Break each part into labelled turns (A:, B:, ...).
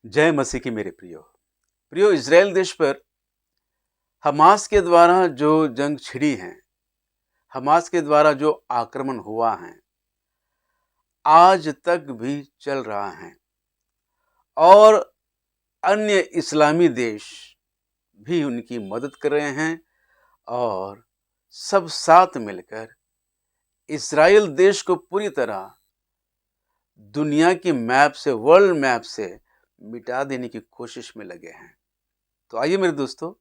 A: जय मसीह की मेरे प्रियो प्रियो। इज़राइल देश पर हमास के द्वारा जो जंग छिड़ी है, हमास के द्वारा जो आक्रमण हुआ है, आज तक भी चल रहा है और अन्य इस्लामी देश भी उनकी मदद कर रहे हैं और सब साथ मिलकर इज़राइल देश को पूरी तरह दुनिया की मैप से, वर्ल्ड मैप से मिटा देने की कोशिश में लगे हैं। तो आइए मेरे दोस्तों,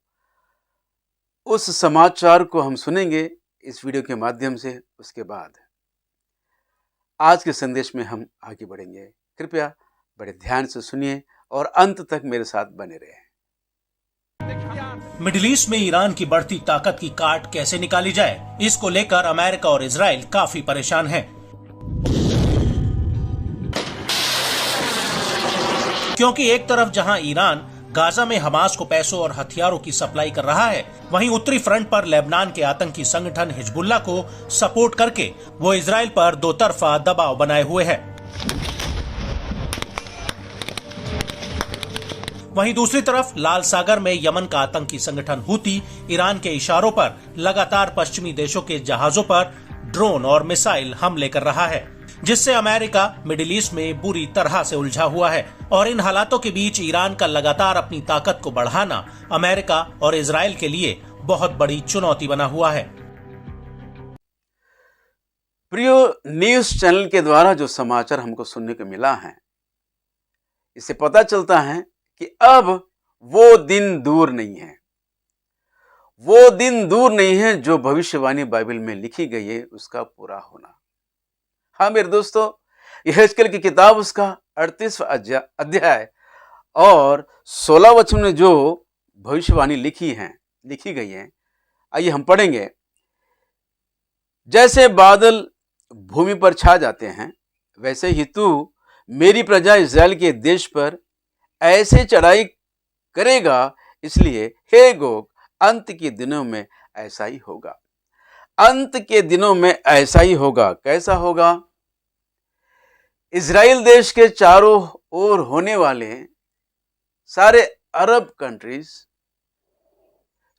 A: उस समाचार को हम सुनेंगे इस वीडियो के माध्यम से। उसके बाद आज के संदेश में हम आगे बढ़ेंगे। कृपया बड़े ध्यान से सुनिए और अंत तक मेरे साथ बने रहें।
B: मिडिल ईस्ट में ईरान की बढ़ती ताकत की काट कैसे निकाली जाए, इसको लेकर अमेरिका और इजराइल काफी परेशान हैं। क्योंकि एक तरफ जहां ईरान गाजा में हमास को पैसों और हथियारों की सप्लाई कर रहा है, वहीं उत्तरी फ्रंट पर लेबनान के आतंकी संगठन हिजबुल्लाह को सपोर्ट करके वो इजराइल पर दो तरफा दबाव बनाए हुए है। वहीं दूसरी तरफ लाल सागर में यमन का आतंकी संगठन हूती ईरान के इशारों पर लगातार पश्चिमी देशों के जहाजों पर ड्रोन और मिसाइल हमले कर रहा है, जिससे अमेरिका मिडिल ईस्ट में बुरी तरह से उलझा हुआ है। और इन हालातों के बीच ईरान का लगातार अपनी ताकत को बढ़ाना अमेरिका और इजराइल के लिए बहुत बड़ी चुनौती बना हुआ है।
A: प्रियो, न्यूज चैनल के द्वारा जो समाचार हमको सुनने को मिला है, इससे पता चलता है कि अब वो दिन दूर नहीं है। वो दिन दूर नहीं है जो भविष्यवाणी बाइबल में लिखी गई है, उसका पूरा होना। हाँ मेरे दोस्तों, यहेजकेल की किताब उसका 38वां अध्याय और 16 वचन में जो भविष्यवाणी लिखी गई है, आइए हम पढ़ेंगे। जैसे बादल भूमि पर छा जाते हैं, वैसे ही तू मेरी प्रजा इज़राइल के देश पर ऐसे चढ़ाई करेगा। इसलिए हे गोग, अंत के दिनों में ऐसा ही होगा। अंत के दिनों में ऐसा ही होगा। कैसा होगा? इज़राइल देश के चारों ओर होने वाले सारे अरब कंट्रीज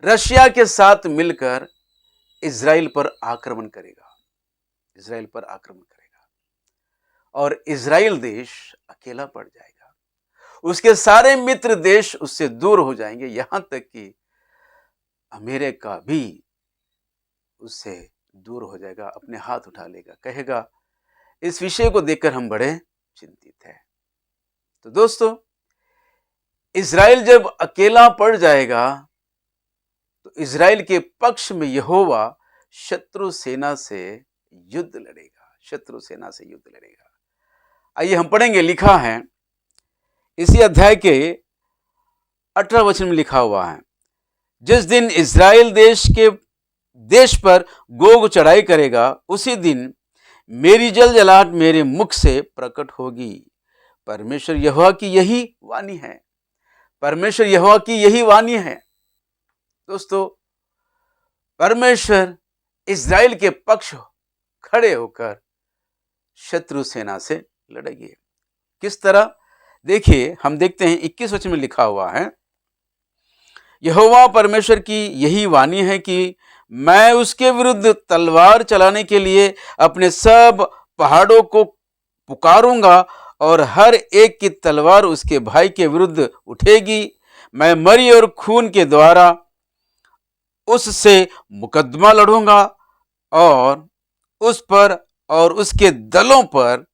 A: रशिया के साथ मिलकर इज़राइल पर आक्रमण करेगा। इज़राइल पर आक्रमण करेगा और इज़राइल देश अकेला पड़ जाएगा। उसके सारे मित्र देश उससे दूर हो जाएंगे, यहां तक कि अमेरिका भी उससे दूर हो जाएगा, अपने हाथ उठा लेगा, कहेगा। इस विषय को देखकर हम बड़े चिंतित हैं। तो दोस्तों, इज़राइल जब अकेला पड़ जाएगा तो इज़राइल के पक्ष में यहोवा शत्रु सेना से युद्ध लड़ेगा। शत्रु सेना से युद्ध लड़ेगा। आइए हम पढ़ेंगे। लिखा है इसी अध्याय के 18 वचन में लिखा हुआ है, जिस दिन इज़राइल देश पर गोग चढ़ाई करेगा, उसी दिन मेरी जलजलाहट मेरे मुख से प्रकट होगी। परमेश्वर यहोवा की यही वाणी है। परमेश्वर यहोवा की यही वाणी है। दोस्तों, परमेश्वर इज़राइल के पक्ष खड़े होकर शत्रु सेना से लड़ेंगे। किस तरह? देखिए, हम देखते हैं 21 वचन में लिखा हुआ है, यहोवा परमेश्वर की यही वाणी है कि मैं उसके विरुद्ध तलवार चलाने के लिए अपने सब पहाड़ों को पुकारूंगा और हर एक की तलवार उसके भाई के विरुद्ध उठेगी। मैं मरी और खून के द्वारा उससे मुकदमा लड़ूंगा और उस पर और उसके दलों पर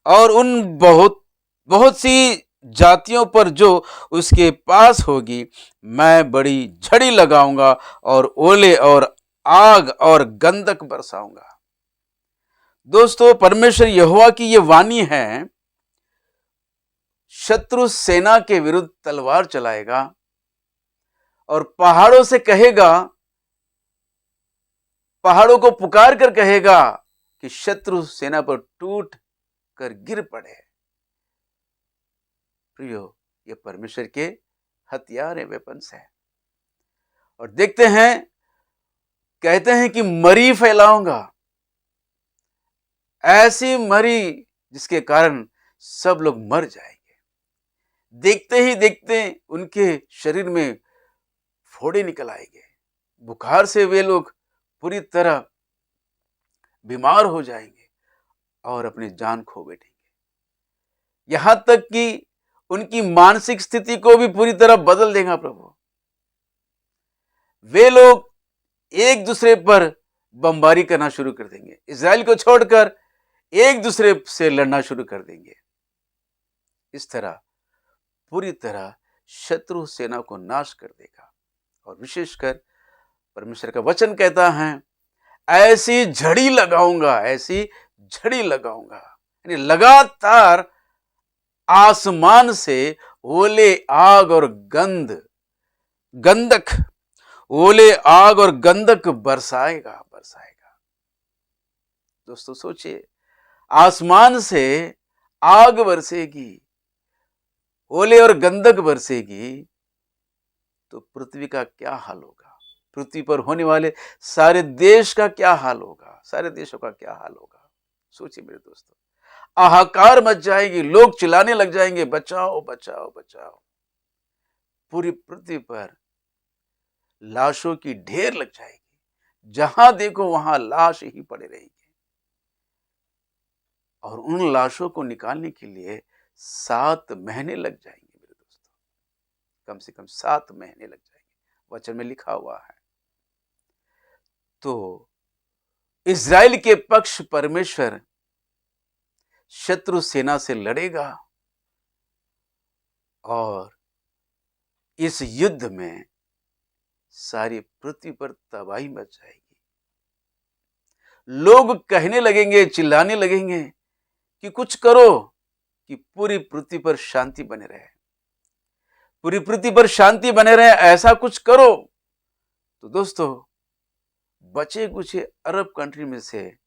A: और उन बहुत सी जातियों पर जो उसके पास होगी, मैं बड़ी झड़ी लगाऊंगा और ओले और आग और गंधक बरसाऊंगा। दोस्तों, परमेश्वर यहोवा की यह वाणी है, शत्रु सेना के विरुद्ध तलवार चलाएगा और पहाड़ों से कहेगा, पहाड़ों को पुकार कर कहेगा कि शत्रु सेना पर टूट कर गिर पड़े। प्रियो, ये परमेश्वर के हथियार है, वेपन्स है। और देखते हैं, कहते हैं कि मरी फैलाऊंगा, ऐसी मरी जिसके कारण सब लोग मर जाएंगे। देखते ही देखते उनके शरीर में फोड़े निकल आएंगे, बुखार से वे लोग पूरी तरह बीमार हो जाएंगे और अपनी जान खो बैठेंगे। यहां तक कि उनकी मानसिक स्थिति को भी पूरी तरह बदल देगा प्रभु। वे लोग एक दूसरे पर बमबारी करना शुरू कर देंगे, इजराइल को छोड़कर एक दूसरे से लड़ना शुरू कर देंगे। इस तरह पूरी तरह शत्रु सेना को नाश कर देगा। और विशेषकर परमेश्वर का वचन कहता है, ऐसी झड़ी लगाऊंगा, ऐसी झड़ी लगाऊंगा, यानी लगातार आसमान से ओले आग और गंधक ओले आग और गंधक बरसाएगा। दोस्तों सोचिए, आसमान से आग बरसेगी, ओले और गंधक बरसेगी, तो पृथ्वी का क्या हाल होगा? पृथ्वी पर होने वाले सारे देश का क्या हाल होगा? सारे देशों का क्या हाल होगा? सोचिए मेरे दोस्तों, हाहाकार मच जाएगी, लोग चिल्लाने लग जाएंगे, बचाओ बचाओ बचाओ। पूरी पृथ्वी पर लाशों की ढेर लग जाएगी, जहां देखो वहां लाश ही पड़े रहेंगे। और उन लाशों को निकालने के लिए 7 महीने लग जाएंगे मेरे दोस्तों, कम से कम 7 महीने लग जाएंगे, वचन में लिखा हुआ है। तो इजराइल के पक्ष परमेश्वर शत्रु सेना से लड़ेगा और इस युद्ध में सारी पृथ्वी पर तबाही मच जाएगी। लोग कहने लगेंगे, चिल्लाने लगेंगे कि कुछ करो कि पूरी पृथ्वी पर शांति बने रहे, पूरी पृथ्वी पर शांति बने रहे, ऐसा कुछ करो। तो दोस्तों, बचे कुचे अरब कंट्री में से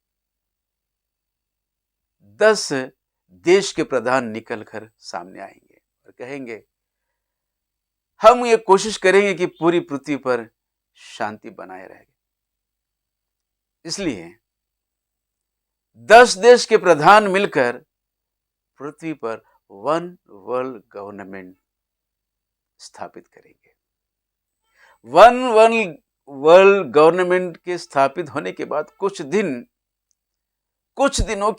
A: 10 देश के प्रधान निकलकर सामने आएंगे और कहेंगे, हम ये कोशिश करेंगे कि पूरी पृथ्वी पर शांति बनाए रहे। इसलिए 10 देश के प्रधान मिलकर पृथ्वी पर वन वर्ल्ड गवर्नमेंट स्थापित करेंगे। वन वर्ल्ड गवर्नमेंट के स्थापित होने के बाद कुछ दिनों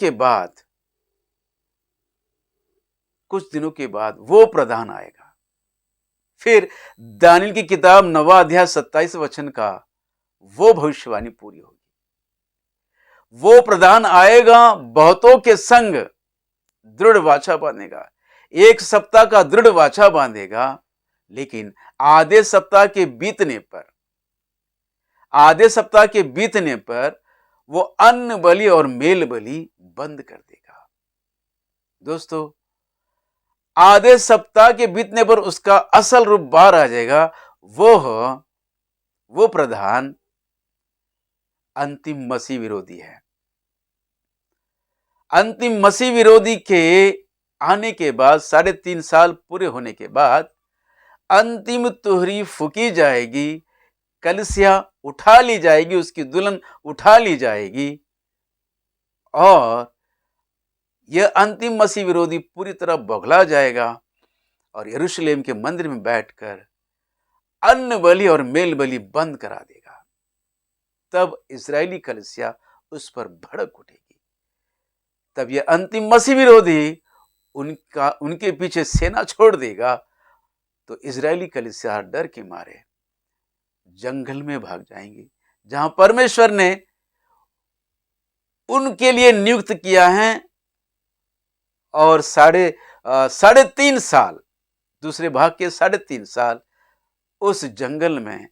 A: के बाद वो प्रधान आएगा। फिर दानियेल की किताब 9वां अध्याय 27 वचन का वो भविष्यवाणी पूरी होगी। वो प्रधान आएगा, बहुतों के संग दृढ़ वाचा बांधेगा, 1 सप्ताह का दृढ़ वाचा बांधेगा, लेकिन आधे सप्ताह के बीतने पर वो अन्न बलि और मेल बलि बंद कर देगा। दोस्तों, आधे सप्ताह के बीतने पर उसका असल रूप बाहर आ जाएगा। वो प्रधान अंतिम मसीह विरोधी है। अंतिम मसीह विरोधी के आने के बाद 3.5 साल पूरे होने के बाद अंतिम तुहरी फूकी जाएगी, कलीसिया उठा ली जाएगी, उसकी दुल्हन उठा ली जाएगी और यह अंतिम मसीह विरोधी पूरी तरह बौखला जाएगा और यरूशलेम के मंदिर में बैठकर अन्न बलि और मेल बलि बंद करा देगा। तब इजरायली कलीसिया उस पर भड़क उठेगी। तब यह अंतिम मसीह विरोधी उनके पीछे सेना छोड़ देगा, तो इजरायली कलीसिया डर के मारे जंगल में भाग जाएंगे, जहां परमेश्वर ने उनके लिए नियुक्त किया है। और 3.5 साल, दूसरे भाग के 3.5 साल उस जंगल में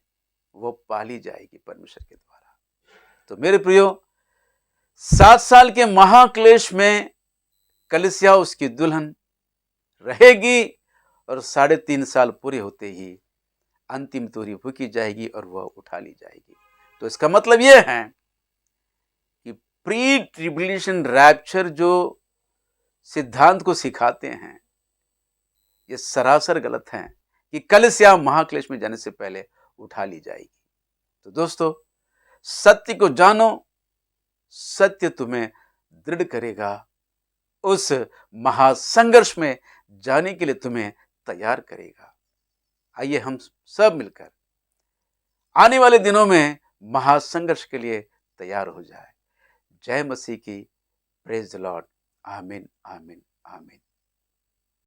A: वो पाली जाएगी परमेश्वर के द्वारा। तो मेरे प्रियो, 7 साल के महाक्लेश में कलीसिया, उसकी दुल्हन रहेगी और 3.5 साल पूरे होते ही अंतिम तुहरी फूकी जाएगी और वह उठा ली जाएगी। तो इसका मतलब यह है कि प्री ट्रिब्यूलेशन रैप्चर जो सिद्धांत को सिखाते हैं, ये सरासर गलत है कि कलीसिया महाक्लेश में जाने से पहले उठा ली जाएगी। तो दोस्तों, सत्य को जानो, सत्य तुम्हें दृढ़ करेगा। उस महासंघर्ष में जाने के लिए तुम्हें तैयार करेगा। आइए हम सब मिलकर आने वाले दिनों में महासंघर्ष के लिए तैयार हो जाए। जय मसीह की। Praise the Lord. आमीन, आमीन, आमीन।